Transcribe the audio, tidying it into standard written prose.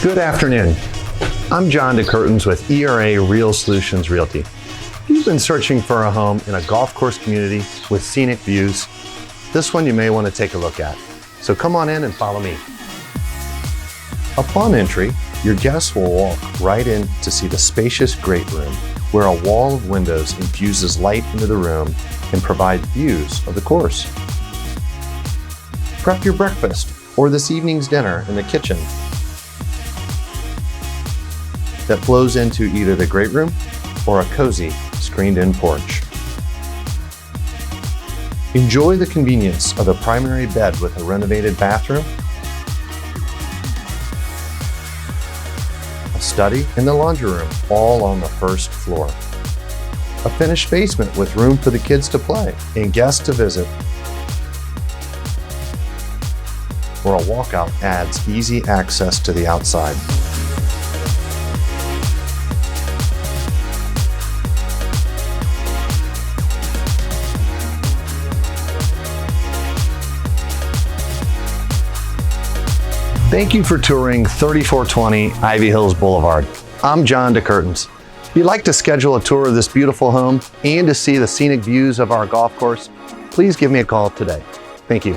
Good afternoon. I'm Jon DeCurtins with ERA Real Solutions Realty. You've been searching for a home in a golf course community with scenic views. This one you may want to take a look at. So come on in and follow me. Upon entry, your guests will walk right in to see the spacious great room, where a wall of windows infuses light into the room and provides views of the course. Prep your breakfast or this evening's dinner in the kitchen that flows into either the great room or a cozy screened-in porch. Enjoy the convenience of the primary bed with a renovated bathroom, a study, and the laundry room, all on the first floor. A finished basement with room for the kids to play and guests to visit, where a walkout adds easy access to the outside. Thank you for touring 3420 Ivy Hills Boulevard. I'm Jon DeCurtins. If you'd like to schedule a tour of this beautiful home and to see the scenic views of our golf course, please give me a call today. Thank you.